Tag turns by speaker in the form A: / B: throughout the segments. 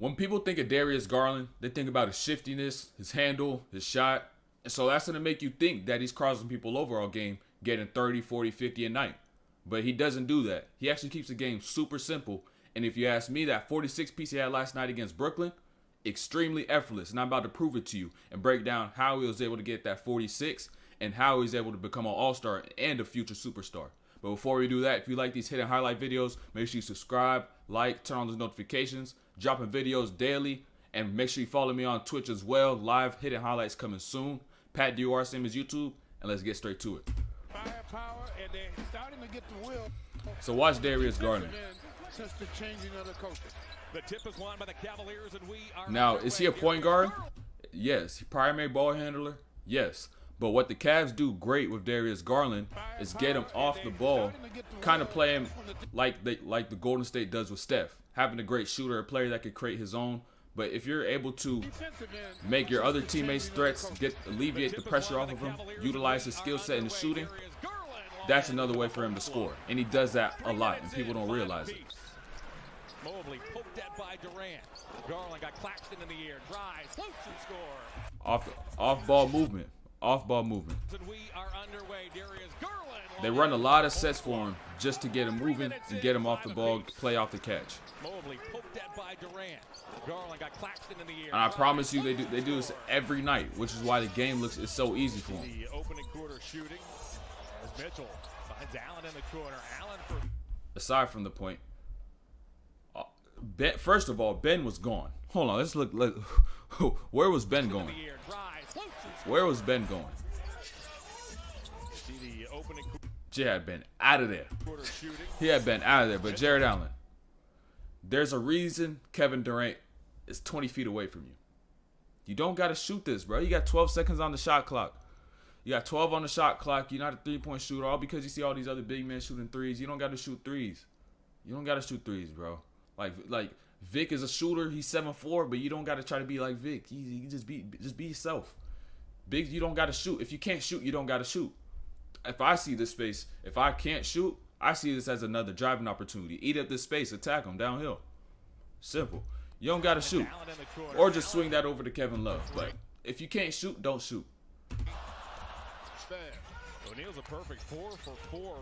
A: When people think of Darius Garland, they think about his shiftiness, his handle, his shot. And so that's going to make you think that he's crossing people over all game, getting 30, 40, 50 a night. But he doesn't do that. He actually keeps the game super simple. And if you ask me, that 46 piece he had last night against Brooklyn, extremely effortless. And I'm about to prove it to you and break down how he was able to get that 46 and how he was able to become an all-star and a future superstar. But before we do that, if you like these hidden highlight videos, make sure you subscribe, like, turn on those notifications, dropping videos daily, and make sure you follow me on Twitch as well. Live hidden highlights coming soon. Pat DUR, same as YouTube, and let's get straight to it.
B: Firepower, and they're starting to get the will.
A: So watch Darius Garland.
B: Since the changing of the coaches.
C: The tip is won by the Cavaliers, and we are
A: now, is he a point guard? Yes. Primary ball handler? Yes. But what the Cavs do great with Darius Garland is get him off the ball, kind of play him like the Golden State does with Steph, having a great shooter, a player that could create his own. But if you're able to make your other teammates threats, alleviate the pressure off of him, utilize his skill set in the shooting, that's another way for him to score. And he does that a lot, and people don't realize it.
C: Mobley poked at by Durant. Garland got Claxton in the air, drives, floats and score.
A: Off ball movement. Off ball movement.
C: And we are underway. Darius Garland.
A: They run a lot of sets for him just to get him moving and get him off the ball, play off the catch.
C: Mobley poked at by Durant. Garland got Claxton in the air.
A: And I promise you, they do this every night, which is why the game is so easy for them.
C: The opening quarter shooting as Mitchell finds Allen in the corner. Allen for.
A: Aside from the point, Ben, first of all, Ben was gone. Hold on, let's look. Where was Ben going? Where was Ben going? He had been out of there. He had been out of there. But Jared Allen, there's a reason Kevin Durant is 20 feet away from you. You don't got to shoot this, bro. You got 12 seconds on the shot clock. You got 12 on the shot clock. You're not a three-point shooter. All because you see all these other big men shooting threes. You don't got to shoot threes. You don't got to shoot threes, bro. Like Vic is a shooter. He's 7'4", but you don't got to try to be like Vic. You just be yourself. Big, you don't got to shoot. If you can't shoot, you don't got to shoot. If I see this space, if I can't shoot, I see this as another driving opportunity. Eat up this space, attack him downhill. Simple. You don't got to shoot. Or just swing that over to Kevin Love. But if you can't shoot, don't shoot.
C: O'Neal's a perfect 4 for 4.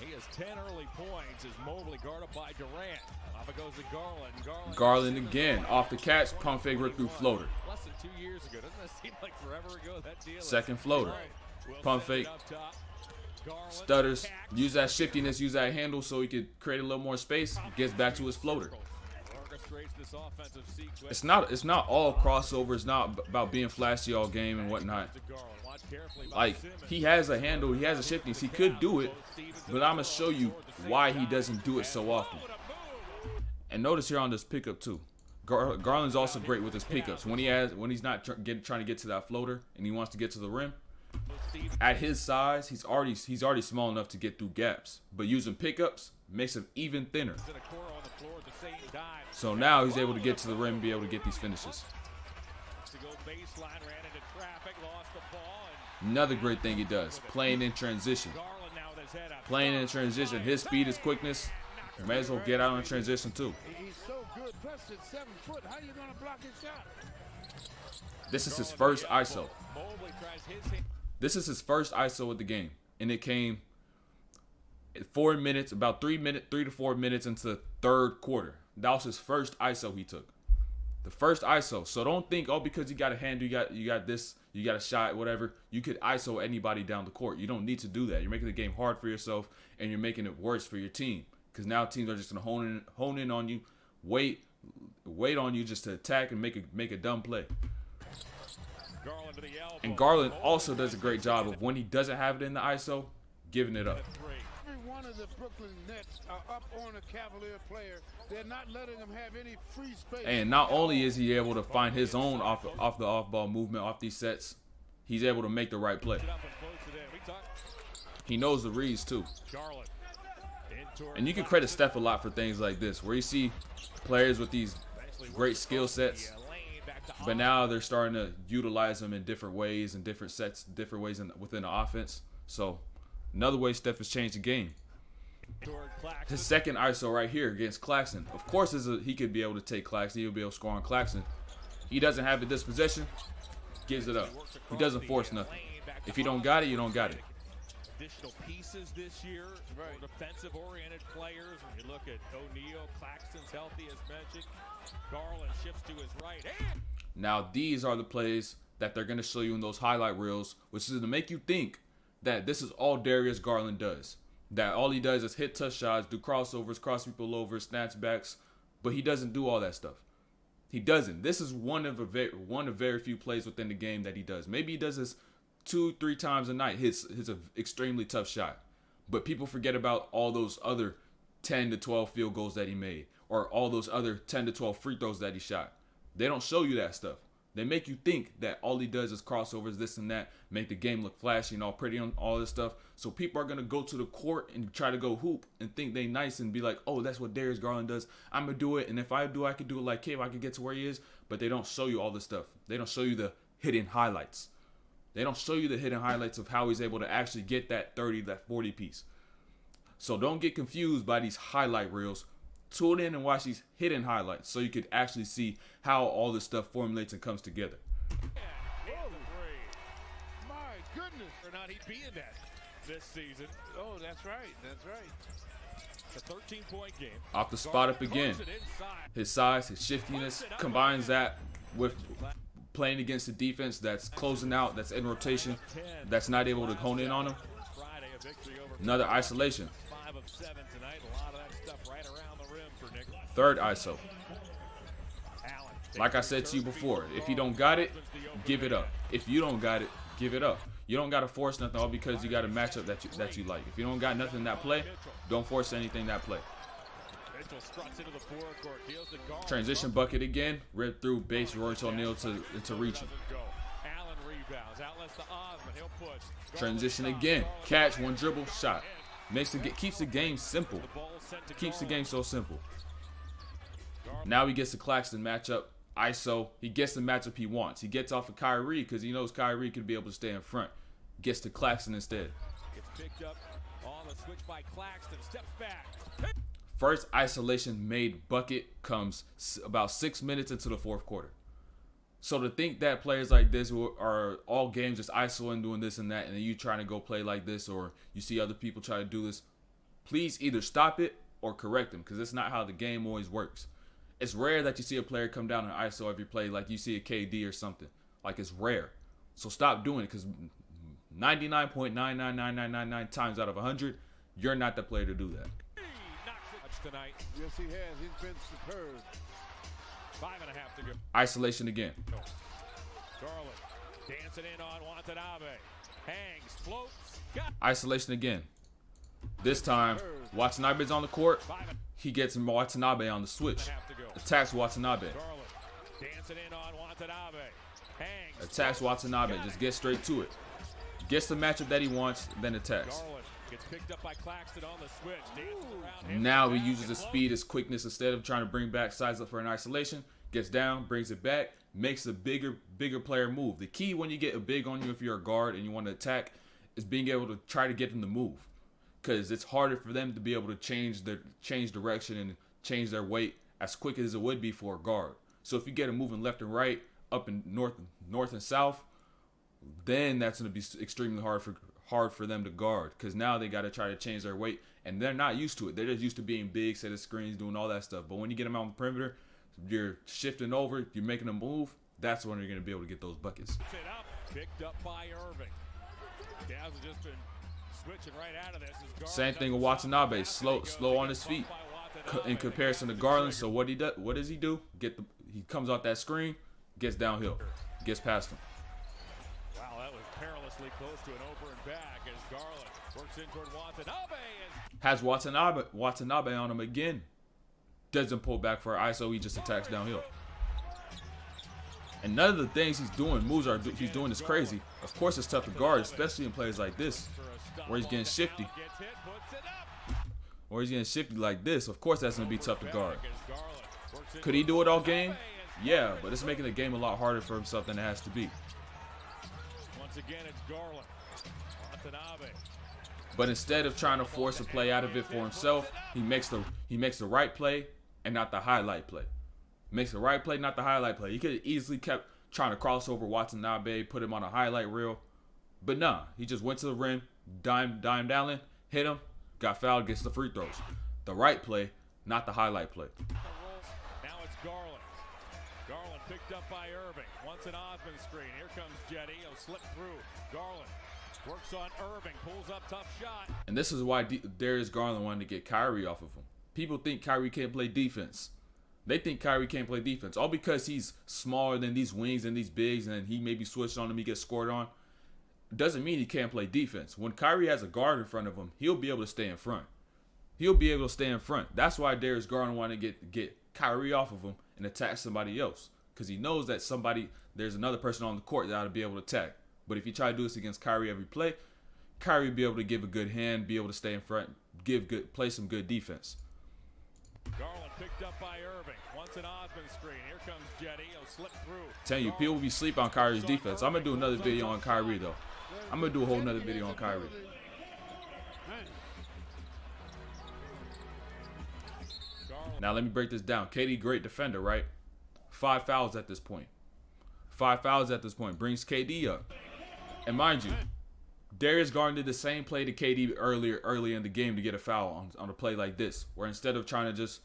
C: He has 10 early points as Mobley guarded by Durant. Off it goes to Garland.
A: Garland again. Off the catch, pump fake right through floater.
C: Less than 2 years ago. Doesn't that seem like forever ago? That deal.
A: Second floater. Pump fake. Stutters. Use that shiftiness, use that handle so he could create a little more space. Gets back to his floater. It's not all crossover. It's not about being flashy all game and whatnot. Like, he has a handle, he has a shiftiness. He could do it, but I'm going to show you why he doesn't do it so often. And notice here on this pickup too. Garland's also great with his pickups. When he's not trying to get to that floater and he wants to get to the rim, at his size, he's already small enough to get through gaps. But using pickups makes him even thinner. So now he's able to get to the rim and be able to get these finishes. Another great thing he does, playing in transition. Playing in transition. His speed, his quickness, you may as well get out in transition too. This is his first ISO. This is his first ISO of the game. And it came 4 minutes, about 3 to 4 minutes into the third quarter. That was his first ISO he took. The first ISO. So don't think, oh, because you got a handle, you got this, you got a shot, whatever, you could ISO anybody down the court. You don't need to do that. You're making the game hard for yourself, and you're making it worse for your team. Because now teams are just gonna hone in on you, wait on you just to attack and make a dumb play. And Garland also does a great job of when he doesn't have it in the ISO, giving it up.
B: One of the Brooklyn Nets are up on a Cavalier player. They're not letting him have any free space.
A: And not only is he able to find his own off the off-ball movement, off these sets, he's able to make the right play. He knows the reads too. And you can credit Steph a lot for things like this, where you see players with these great skill sets, but now they're starting to utilize them in different ways and different sets, different ways within the offense. So another way Steph has changed the game. His second ISO right here against Claxton. Of course, he could be able to take Claxton. He'll be able to score on Claxton. He doesn't have it this possession. Gives it up. He doesn't force nothing. If you don't got it, you don't got it.
C: Additional pieces this year, more defensive-oriented players. When you look at O'Neal, Claxton's healthy as mentioned. Garland shifts to his right. And
A: now these are the plays that they're going to show you in those highlight reels, which is to make you think that this is all Darius Garland does. That all he does is hit touch shots, do crossovers, cross people over, snatchbacks, but he doesn't do all that stuff. He doesn't. This is one of very few plays within the game that he does. Maybe he does this 2-3 times a night. Hits an extremely tough shot, but people forget about all those other 10 to 12 field goals that he made, or all those other 10 to 12 free throws that he shot. They don't show you that stuff. They make you think that all he does is crossovers, this and that, make the game look flashy and all pretty on all this stuff. So people are going to go to the court and try to go hoop and think they nice and be like, oh, that's what Darius Garland does. I'm going to do it. And if I do, I can do it like Cave. I can get to where he is. But they don't show you all this stuff. They don't show you the hidden highlights. They don't show you the hidden highlights of how he's able to actually get that 30, that 40 piece. So don't get confused by these highlight reels. Tune in and watch these hidden highlights so you could actually see how all this stuff formulates and comes together.
B: My goodness.
C: or not, he'd be in that this season.
B: Oh, that's right. That's right.
C: It's a 13-point game.
A: Off the spot up again. His size, his shiftiness, combines that with playing against the defense that's closing out, that's in rotation, that's not able to hone in on him. Another isolation.
C: 5 of 7 tonight. A lot of that stuff right around the rim for Nick.
A: Third ISO. Like I said to you before, if you don't got it, give it up. If you don't got it, give it up. You don't got to force nothing all because you got a matchup that you like. If you don't got nothing in that play, don't force anything that play. Transition bucket again. Rip through base Royce O'Neal into reaching. Transition again. Catch, one dribble, shot. Keeps the game simple. Keeps the game so simple. Now he gets the Claxton matchup. ISO. He gets the matchup he wants. He gets off of Kyrie because he knows Kyrie could be able to stay in front. Gets to Claxton instead.
C: Gets picked up on the switch by Claxton. Steps back.
A: First isolation made bucket comes about 6 minutes into the fourth quarter. So to think that players like this are all games just isoing, doing this and that, and then you trying to go play like this, or you see other people try to do this, please either stop it or correct them, because it's not how the game always works. It's rare that you see a player come down and ISO every play like you see a KD or something. Like, it's rare. So stop doing it, because 99.999999 times out of 100, you're not the player to do that.
C: Tonight.
B: Yes, he has. He's been superb.
C: 5.5 to go.
A: Isolation again.
C: Garland dancing in on Watanabe. Hangs, floats. Got.
A: Isolation again. This time, Watanabe's on the court. He gets Watanabe on the switch. Attacks Watanabe.
C: Garland dancing in on Watanabe. Hangs.
A: Attacks Watanabe. Just gets straight to it. Gets the matchup that he wants, then attacks.
C: Garland gets picked up by Claxton on the switch. Around
A: now he uses his speed, his quickness, instead of trying to bring back sides up for an isolation. Gets down, brings it back, makes a bigger player move. The key when you get a big on you, if you're a guard and you want to attack, is being able to try to get them to move. Because it's harder for them to be able to change direction and change their weight as quick as it would be for a guard. So if you get them moving left and right, up and north and south, then that's going to be extremely hard for them to guard, because now they got to try to change their weight, and they're not used to it. They're just used to being big, set of screens, doing all that stuff. But when you get them out on the perimeter, you're shifting over, you're making them move, that's when you're going to be able to get those buckets.
C: Picked up by Irving. Daz has just been switching right out of this.
A: Same thing with Watanabe, slow on his feet in comparison to Garland. So what does he do? He comes off that screen, gets downhill, gets past him.
C: Wow, that was perilously close to an over and back as Garland works in toward Watanabe.
A: Has Watanabe on him again. Doesn't pull back for an ISO, he just attacks downhill. And none of the things he's doing, he's doing is crazy. Of course it's tough to guard, especially in plays like this, where he's getting shifty. Or he's getting shifty like this. Of course that's going to be tough to guard. Could he do it all game? Yeah, but it's making the game a lot harder for himself than it has to be.
C: Once again, it's Garland. Watanabe.
A: But instead of trying to force a play out of it for himself, he makes the right play and not the highlight play. Makes the right play, not the highlight play. He could have easily kept trying to cross over Watanabe, put him on a highlight reel. But nah, he just went to the rim, dimed Allen, hit him, got fouled, gets the free throws. The right play, not the highlight play.
C: Now it's Garland. Garland picked up by Irving. Once an Osmond screen. Here comes Jetty. He'll slip through. Garland works on Irving. Pulls up, tough shot.
A: And this is why Darius Garland wanted to get Kyrie off of him. People think Kyrie can't play defense. They think Kyrie can't play defense. All because he's smaller than these wings and these bigs and he maybe switched on him, he gets scored on. Doesn't mean he can't play defense. When Kyrie has a guard in front of him, he'll be able to stay in front. He'll be able to stay in front. That's why Darius Garland wanted to get Kyrie off of him and attack somebody else. Because he knows that there's another person on the court that ought to be able to attack. But if you try to do this against Kyrie every play, Kyrie will be able to give a good hand, be able to stay in front, play some good defense.
C: Garland picked up by Irving. Once an Osmond screen. Here comes Jetty. He'll slip through.
A: Telling you, people will be sleep on Kyrie's defense. I'm going to do another video on Kyrie, though. I'm going to do a whole nother video on Kyrie. Now, let me break this down. KD, great defender, right? 5 fouls at this point. 5 fouls at this point. Brings KD up. And mind you, Darius Garland did the same play to KD early in the game to get a foul on a play like this, where instead of trying to just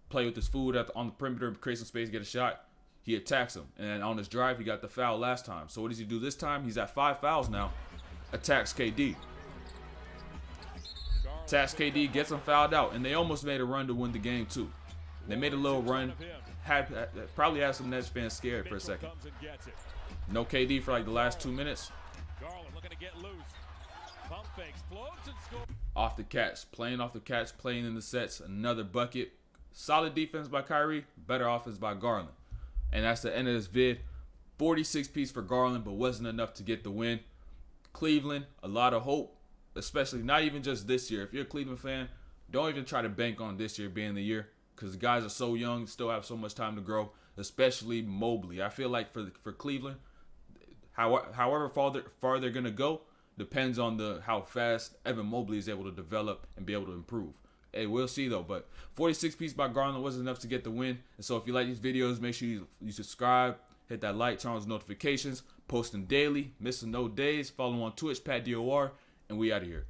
A: play with his food on the perimeter, create some space, get a shot, he attacks him. And on his drive, he got the foul last time. So what does he do this time? He's at 5 fouls now. Attacks KD. Attacks KD, gets him fouled out. And they almost made a run to win the game, too. They made a little run. Probably had some Nets fans scared for a second. No KD for like the last 2 minutes.
C: Garland looking to get loose. Pump fakes, floats and scores.
A: Off the catch, playing in the sets, another bucket. Solid defense by Kyrie, better offense by Garland. And that's the end of this vid. 46 piece for Garland, but wasn't enough to get the win. Cleveland, a lot of hope, especially not even just this year. If you're a Cleveland fan, don't even try to bank on this year being the year, because the guys are so young, still have so much time to grow, especially Mobley. I feel like for Cleveland, however far they're going to go depends on how fast Evan Mobley is able to develop and be able to improve. Hey, we'll see, though. But 46 piece by Garland wasn't enough to get the win. And so if you like these videos, make sure you subscribe, hit that like, turn on those notifications, posting daily, missing no days. Follow on Twitch, Pat DOR, and we out of here.